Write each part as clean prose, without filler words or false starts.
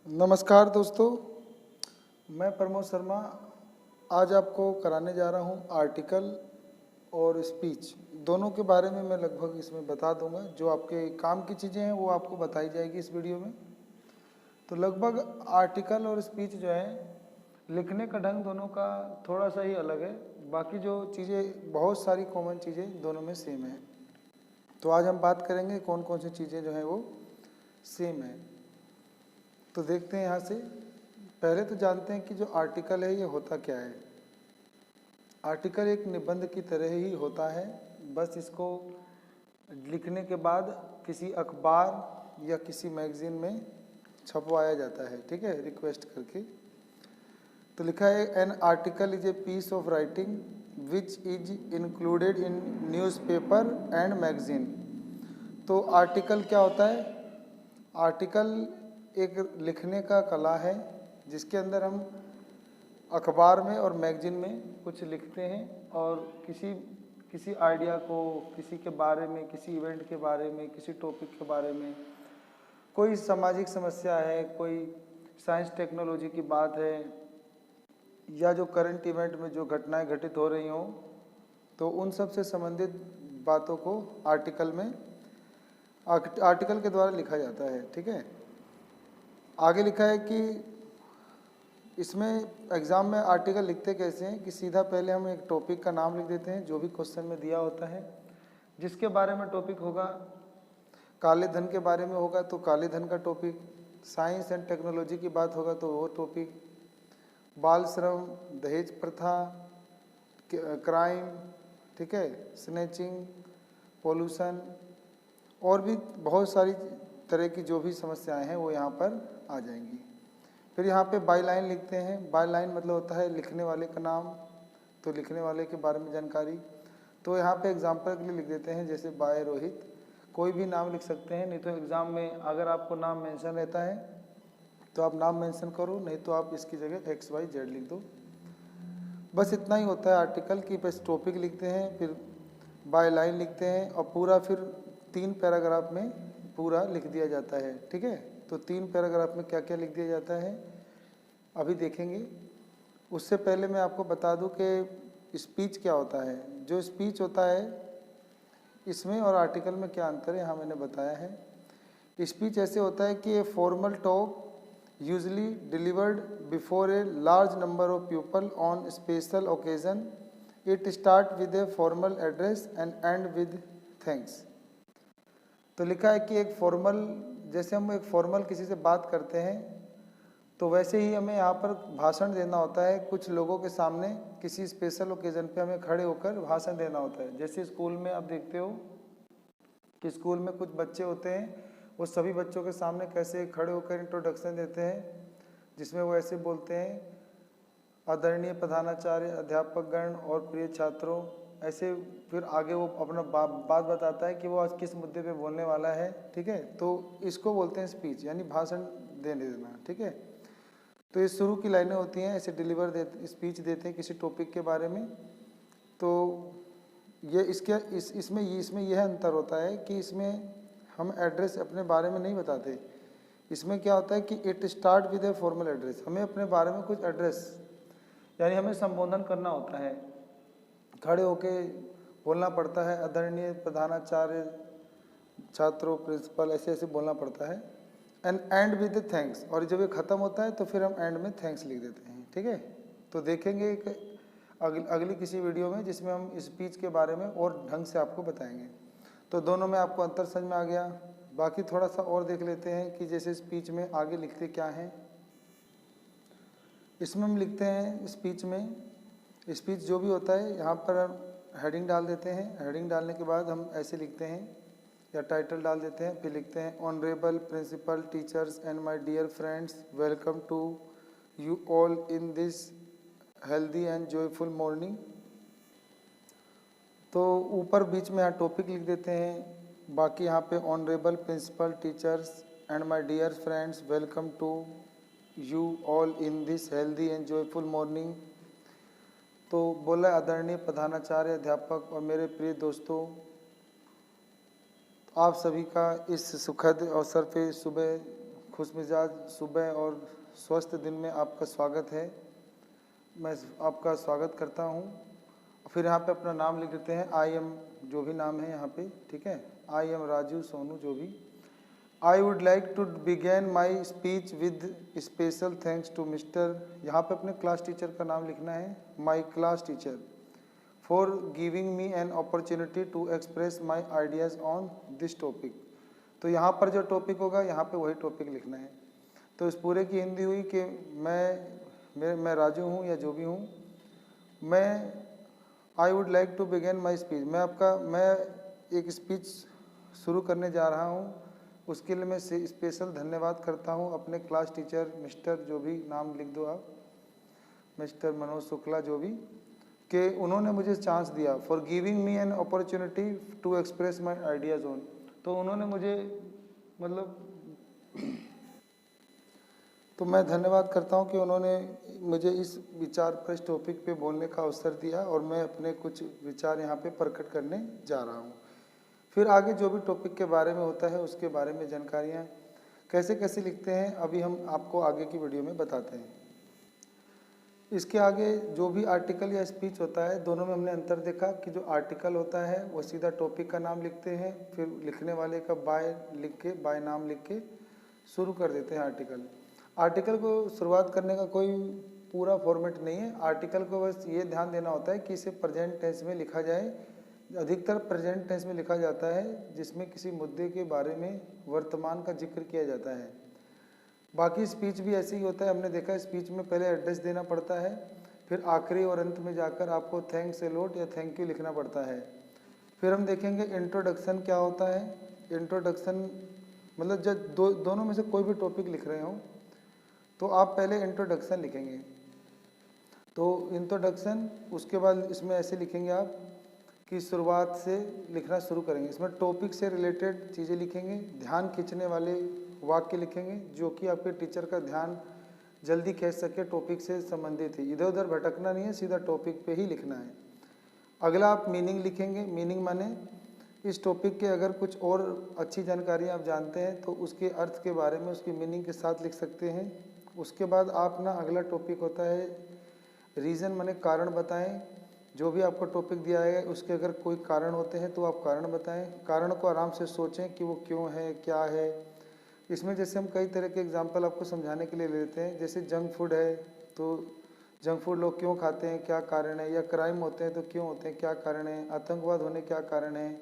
नमस्कार दोस्तों, मैं प्रमोद शर्मा आज आपको कराने जा रहा हूँ आर्टिकल और स्पीच दोनों के बारे में। मैं लगभग इसमें बता दूंगा, जो आपके काम की चीज़ें हैं वो आपको बताई जाएगी इस वीडियो में। तो लगभग आर्टिकल और स्पीच जो है, लिखने का ढंग दोनों का थोड़ा सा ही अलग है, बाकी जो चीज़ें बहुत सारी कॉमन चीज़ें दोनों में सेम है। तो आज हम बात करेंगे कौन कौन सी चीज़ें जो हैं वो सेम है। तो देखते हैं यहाँ से। पहले तो जानते हैं कि जो आर्टिकल है ये होता क्या है। आर्टिकल एक निबंध की तरह ही होता है, बस इसको लिखने के बाद किसी अखबार या किसी मैगजीन में छपवाया जाता है, ठीक है, रिक्वेस्ट करके। तो लिखा है an article is a piece of writing which is included in newspaper and magazine. तो आर्टिकल क्या होता है? आर्टिकल एक लिखने का कला है जिसके अंदर हम अखबार में और मैगजीन में कुछ लिखते हैं और किसी आइडिया को, किसी के बारे में, किसी इवेंट के बारे में, किसी टॉपिक के बारे में, कोई सामाजिक समस्या है, कोई साइंस टेक्नोलॉजी की बात है, या जो करंट इवेंट में जो घटनाएं घटित हो रही हों, तो उन सब से संबंधित बातों को आर्टिकल के द्वारा लिखा जाता है, ठीक है। आगे लिखा है कि इसमें एग्ज़ाम में आर्टिकल लिखते कैसे हैं कि सीधा पहले हम एक टॉपिक का नाम लिख देते हैं जो भी क्वेश्चन में दिया होता है। जिसके बारे में टॉपिक होगा, काले धन के बारे में होगा तो काले धन का टॉपिक, साइंस एंड टेक्नोलॉजी की बात होगा तो वो टॉपिक, बाल श्रम, दहेज प्रथा, क्राइम, ठीक है, स्नैचिंग, पोल्यूशन और भी बहुत सारी तरह की जो भी समस्याएं हैं वो यहाँ पर आ जाएंगी। फिर यहाँ पे बाय लाइन लिखते हैं। बाय लाइन मतलब होता है लिखने वाले का नाम, तो लिखने वाले के बारे में जानकारी। तो यहाँ पे एग्जाम्पल के लिए लिख देते हैं, जैसे बाय रोहित, कोई भी नाम लिख सकते हैं। नहीं तो एग्ज़ाम में अगर आपको नाम मेंशन रहता है तो आप नाम मेंशन करो, नहीं तो आप इसकी जगह XYZ लिख दो। बस इतना ही होता है आर्टिकल की। बस टॉपिक लिखते हैं, फिर बाय लाइन लिखते हैं और पूरा फिर 3 पैराग्राफ में पूरा लिख दिया जाता है, ठीक है। तो 3 पैराग्राफ में क्या क्या लिख दिया जाता है अभी देखेंगे। उससे पहले मैं आपको बता दूं कि स्पीच क्या होता है। जो स्पीच होता है इसमें और आर्टिकल में क्या अंतर है, यहाँ मैंने बताया है। स्पीच ऐसे होता है कि a formal talk usually delivered before a large number of people on special occasion. It start with a formal address and and with thanks. तो लिखा है कि एक फॉर्मल, जैसे हम एक फॉर्मल किसी से बात करते हैं तो वैसे ही हमें यहाँ पर भाषण देना होता है कुछ लोगों के सामने। किसी स्पेशल ओकेजन पे हमें खड़े होकर भाषण देना होता है। जैसे स्कूल में आप देखते हो कि स्कूल में कुछ बच्चे होते हैं, वो सभी बच्चों के सामने कैसे खड़े होकर इंट्रोडक्शन देते हैं, जिसमें वो ऐसे बोलते हैं, आदरणीय प्रधानाचार्य, अध्यापकगण और प्रिय छात्रों, ऐसे। फिर आगे वो अपना बात बताता है कि वो आज किस मुद्दे पे बोलने वाला है, ठीक है। तो इसको बोलते हैं स्पीच, यानी भाषण देने देना, ठीक है। तो ये शुरू की लाइनें होती हैं, ऐसे स्पीच देते हैं किसी टॉपिक के बारे में। तो ये इसमें यह अंतर होता है कि इसमें हम एड्रेस अपने बारे में नहीं बताते। इसमें क्या होता है कि it start with a formal address, हमें अपने बारे में कुछ एड्रेस, यानी हमें संबोधन करना होता है, खड़े होके बोलना पड़ता है, आदरणीय प्रधानाचार्य, छात्रों, प्रिंसिपल, ऐसे ऐसे बोलना पड़ता है। एंड विद थैंक्स, और जब ये ख़त्म होता है तो फिर हम एंड में थैंक्स लिख देते हैं, ठीक है। तो देखेंगे अगली किसी वीडियो में जिसमें हम स्पीच के बारे में और ढंग से आपको बताएंगे। तो दोनों में आपको अंतर समझ में आ गया। बाकी थोड़ा सा और देख लेते हैं कि जैसे स्पीच में आगे लिखते क्या हैं। इसमें हम लिखते हैं स्पीच जो भी होता है, यहाँ पर हेडिंग डाल देते हैं। हेडिंग डालने के बाद हम ऐसे लिखते हैं या टाइटल डाल देते हैं। फिर लिखते हैं, honourable principal, teachers and my dear friends, welcome to you all in this healthy and joyful morning. तो ऊपर बीच में यहाँ टॉपिक लिख देते हैं। बाकी यहाँ पे honourable principal, teachers and my dear friends, welcome to you all in this healthy and joyful morning. तो बोला, आदरणीय प्रधानाचार्य, अध्यापक और मेरे प्रिय दोस्तों, आप सभी का इस सुखद अवसर पे सुबह खुशमिजाज सुबह और स्वस्थ दिन में आपका स्वागत है। मैं आपका स्वागत करता हूँ। फिर यहाँ पे अपना नाम लिख देते हैं, आई एम, जो भी नाम है यहाँ पे, ठीक है, आई एम राजू, सोनू, जो भी। I would like to begin my speech with special thanks to mister, यहाँ पे अपने क्लास टीचर का नाम लिखना है, my class teacher, for giving me an opportunity to express my ideas on this topic. तो यहाँ पर जो टॉपिक होगा यहाँ पे वही टॉपिक लिखना है। तो इस पूरे की हिंदी हुई कि मैं राजू हूँ या जो भी हूँ, मैं I would like to begin my speech, मैं एक स्पीच शुरू करने जा रहा हूँ। उसके लिए मैं स्पेशल धन्यवाद करता हूँ अपने क्लास टीचर मिस्टर, जो भी नाम लिख दो आप, मिस्टर मनोज शुक्ला, जो भी, कि उन्होंने मुझे चांस दिया, for giving me an opportunity to express my ideas on. तो उन्होंने मुझे मतलब तो मैं धन्यवाद करता हूं कि उन्होंने मुझे इस विचार पर, इस टॉपिक पे बोलने का अवसर दिया और मैं अपने कुछ विचार यहाँ पे प्रकट करने जा रहा हूँ। फिर आगे जो भी टॉपिक के बारे में होता है उसके बारे में जानकारियाँ कैसे कैसे लिखते हैं अभी हम आपको आगे की वीडियो में बताते हैं। इसके आगे जो भी आर्टिकल या स्पीच होता है, दोनों में हमने अंतर देखा कि जो आर्टिकल होता है वो सीधा टॉपिक का नाम लिखते हैं, फिर लिखने वाले का बाय लिख के, बाय नाम लिख के शुरू कर देते हैं आर्टिकल। आर्टिकल को शुरुआत करने का कोई पूरा फॉर्मेट नहीं है। आर्टिकल को बस ये ध्यान देना होता है कि इसे प्रेजेंट टेंस में लिखा जाए। अधिकतर प्रेजेंट टेंस में लिखा जाता है जिसमें किसी मुद्दे के बारे में वर्तमान का जिक्र किया जाता है। बाकी स्पीच भी ऐसे ही होता है, हमने देखा स्पीच में पहले एड्रेस देना पड़ता है, फिर आखिरी और अंत में जाकर आपको थैंक्स ए लॉट या थैंक यू लिखना पड़ता है। फिर हम देखेंगे इंट्रोडक्शन क्या होता है। इंट्रोडक्शन मतलब जब दोनों में से कोई भी टॉपिक लिख रहे हो तो आप पहले इंट्रोडक्शन लिखेंगे। तो इंट्रोडक्शन, उसके बाद इसमें ऐसे लिखेंगे आप कि शुरुआत से लिखना शुरू करेंगे। इसमें टॉपिक से रिलेटेड चीज़ें लिखेंगे, ध्यान खींचने वाले वाक्य लिखेंगे जो कि आपके टीचर का ध्यान जल्दी खींच सके, टॉपिक से संबंधित है। इधर उधर भटकना नहीं है, सीधा टॉपिक पे ही लिखना है। अगला आप मीनिंग लिखेंगे। मीनिंग माने इस टॉपिक के अगर कुछ और अच्छी जानकारी आप जानते हैं तो उसके अर्थ के बारे में उसकी मीनिंग के साथ लिख सकते हैं। उसके बाद आप ना, अगला टॉपिक होता है रीज़न, माने कारण बताएं। जो भी आपको टॉपिक दिया है उसके अगर कोई कारण होते हैं तो आप कारण बताएं। कारण को आराम से सोचें कि वो क्यों है, क्या है। इसमें जैसे हम कई तरह के एग्जाम्पल आपको समझाने के लिए लेते हैं। जैसे जंक फूड है तो जंक फूड लोग क्यों खाते हैं, क्या कारण है, या क्राइम होते हैं तो क्यों होते हैं, क्या कारण है, आतंकवाद होने क्या कारण है,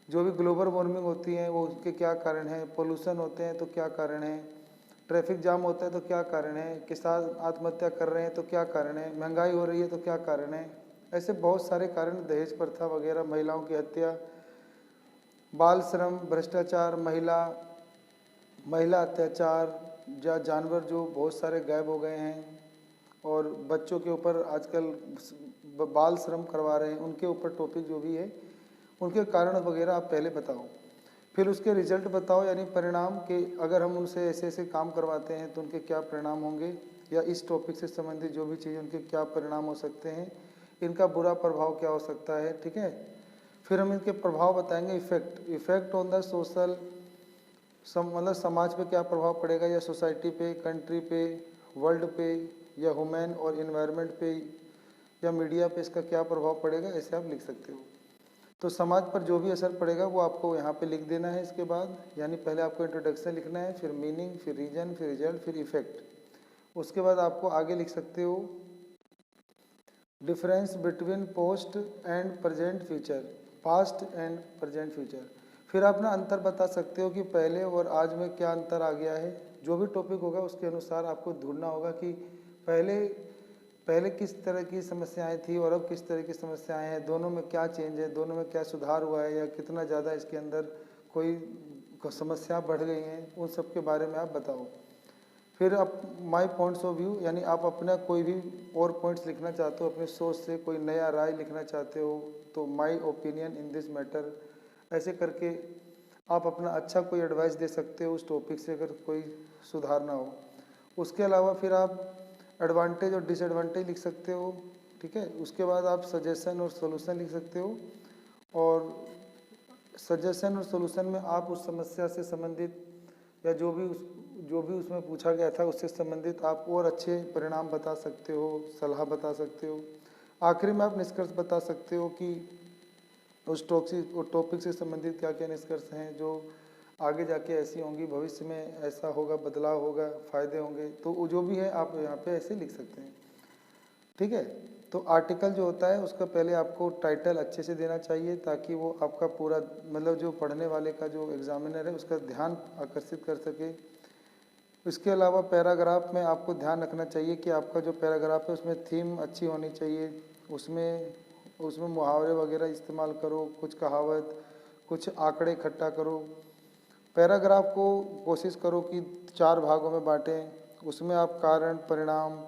जो भी ग्लोबल वार्मिंग होती है वो उसके क्या कारण है, पोल्यूशन होते हैं तो क्या कारण है, ट्रैफिक जाम होता है तो क्या कारण है, किसान आत्महत्या कर रहे हैं तो क्या कारण है, महंगाई हो रही है तो क्या कारण है। ऐसे बहुत सारे कारण, दहेज प्रथा वगैरह, महिलाओं की हत्या, बाल श्रम, भ्रष्टाचार, महिला अत्याचार, या जानवर जो बहुत सारे गायब हो गए हैं, और बच्चों के ऊपर आजकल बाल श्रम करवा रहे हैं, उनके ऊपर टॉपिक जो भी है उनके कारण वगैरह आप पहले बताओ। फिर उसके रिजल्ट बताओ, यानी परिणाम के, अगर हम उनसे ऐसे ऐसे काम करवाते हैं तो उनके क्या परिणाम होंगे, या इस टॉपिक से संबंधित जो भी चीज़, उनके क्या परिणाम हो सकते हैं, इनका बुरा प्रभाव क्या हो सकता है, ठीक है। फिर हम इनके प्रभाव बताएंगे, इफेक्ट ऑन द सोशल, मतलब समाज पे क्या प्रभाव पड़ेगा, या सोसाइटी पे, कंट्री पे, वर्ल्ड पे, या ह्यूमन और इन्वायरमेंट पे, या मीडिया पे इसका क्या प्रभाव पड़ेगा, ऐसे आप लिख सकते हो। तो समाज पर जो भी असर पड़ेगा वो आपको यहाँ पे लिख देना है। इसके बाद यानी पहले आपको इंट्रोडक्शन लिखना है, फिर मीनिंग, फिर रीजन, फिर रिजल्ट, फिर इफेक्ट। उसके बाद आपको आगे लिख सकते हो difference between post and present future, past and present future. फिर आप ना अंतर बता सकते हो कि पहले और आज में क्या अंतर आ गया है। जो भी टॉपिक होगा उसके अनुसार आपको ढूंढना होगा कि पहले किस तरह की समस्याएं थी और अब किस तरह की समस्याएं हैं, दोनों में क्या चेंज है, दोनों में क्या सुधार हुआ है, या कितना ज़्यादा इसके अंदर कोई समस्या बढ़ गई हैं, उन सब के बारे में आप बताओ। फिर आप माई पॉइंट्स ऑफ व्यू, यानी आप अपना कोई भी और पॉइंट्स लिखना चाहते हो, अपने सोच से कोई नया राय लिखना चाहते हो तो my opinion in this matter, ऐसे करके आप अपना अच्छा कोई एडवाइस दे सकते हो उस टॉपिक से अगर कोई सुधार ना हो। उसके अलावा फिर आप एडवांटेज और डिसएडवांटेज लिख सकते हो, ठीक है। उसके बाद आप सजेशन और सोल्यूशन लिख सकते हो, और सजेशन और सोल्यूशन में आप उस समस्या से संबंधित या जो भी उसमें पूछा गया था उससे संबंधित आप और अच्छे परिणाम बता सकते हो, सलाह बता सकते हो। आखिरी में आप निष्कर्ष बता सकते हो कि उस टॉपिक से संबंधित क्या क्या निष्कर्ष हैं जो आगे जाके ऐसी होंगी, भविष्य में ऐसा होगा, बदलाव होगा, फायदे होंगे, तो वो जो भी है आप यहाँ पे ऐसे लिख सकते हैं। ठीक है, तो आर्टिकल जो होता है उसका पहले आपको टाइटल अच्छे से देना चाहिए ताकि वो आपका पूरा मतलब जो पढ़ने वाले का जो एग्जामिनर है उसका ध्यान आकर्षित कर सके। इसके अलावा पैराग्राफ में आपको ध्यान रखना चाहिए कि आपका जो पैराग्राफ है उसमें थीम अच्छी होनी चाहिए, उसमें मुहावरे वगैरह इस्तेमाल करो, कुछ कहावत, कुछ आंकड़े इकट्ठा करो। पैराग्राफ को कोशिश करो कि 4 भागों में बांटें, उसमें आप कारण, परिणाम,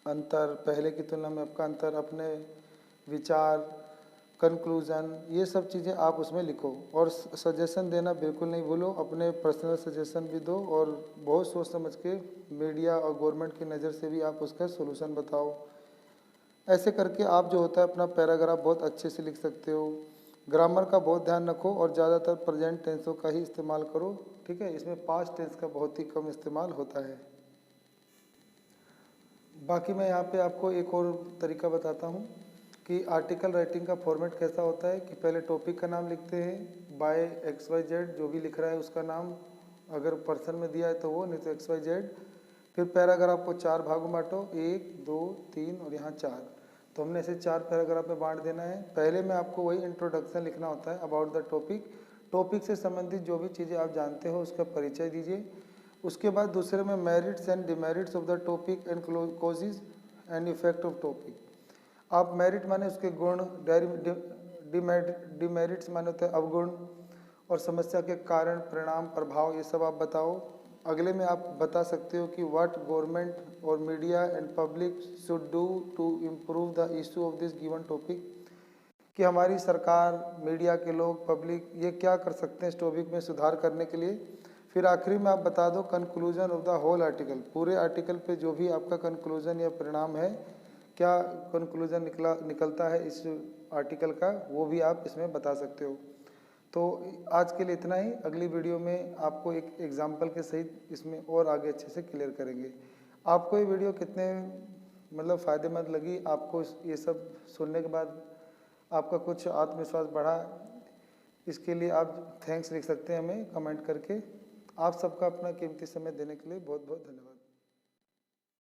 अंतर, पहले की तुलना में आपका अंतर, अपने विचार, कंक्लूज़न, ये सब चीज़ें आप उसमें लिखो। और सजेशन देना बिल्कुल नहीं भूलो, अपने पर्सनल सजेशन भी दो और बहुत सोच समझ के मीडिया और गवर्नमेंट की नज़र से भी आप उसका सोल्यूशन बताओ। ऐसे करके आप जो होता है अपना पैराग्राफ बहुत अच्छे से लिख सकते हो। ग्रामर का बहुत ध्यान रखो और ज़्यादातर प्रेजेंट टेंसों का ही इस्तेमाल करो। ठीक है, इसमें पास्ट टेंस का बहुत ही कम इस्तेमाल होता है। बाकी मैं यहाँ पे आपको एक और तरीका बताता हूँ कि आर्टिकल राइटिंग का फॉर्मेट कैसा होता है कि पहले टॉपिक का नाम लिखते हैं, बाय XYZ, जो भी लिख रहा है उसका नाम, अगर पर्सन में दिया है तो वो, नहीं तो XYZ। फिर पैराग्राफ को 4 भागों में बांटो, 1, 2, 3 और यहाँ 4। तो हमने इसे 4 पैराग्राफ में बांट देना है। पहले में आपको वही इंट्रोडक्शन लिखना होता है अबाउट द टॉपिक से संबंधित जो भी चीज़ें आप जानते हो उसका परिचय दीजिए। उसके बाद दूसरे में merits and demerits of the topic and causes and effect of topic. आप मेरिट माने उसके गुण, डिमेरिट्स माने होते हैं अवगुण, और समस्या के कारण, परिणाम, प्रभाव, ये सब आप बताओ। अगले में आप बता सकते हो कि व्हाट गवर्नमेंट और media and public should do to improve the issue of this given topic, कि हमारी सरकार, मीडिया के लोग, पब्लिक ये क्या कर सकते हैं इस टॉपिक में सुधार करने के लिए। फिर आखिरी में आप बता दो conclusion of the whole article, पूरे आर्टिकल पे जो भी आपका कंक्लूजन या परिणाम है, क्या कंक्लूजन निकलता है इस आर्टिकल का, वो भी आप इसमें बता सकते हो। तो आज के लिए इतना ही। अगली वीडियो में आपको एक एग्जाम्पल के सहित इसमें और आगे अच्छे से क्लियर करेंगे। आपको ये वीडियो कितने मतलब फ़ायदेमंद लगी, आपको ये सब सुनने के बाद आपका कुछ आत्मविश्वास बढ़ा, इसके लिए आप थैंक्स लिख सकते हैं हमें कमेंट करके। आप सबका अपना कीमती समय देने के लिए बहुत बहुत धन्यवाद।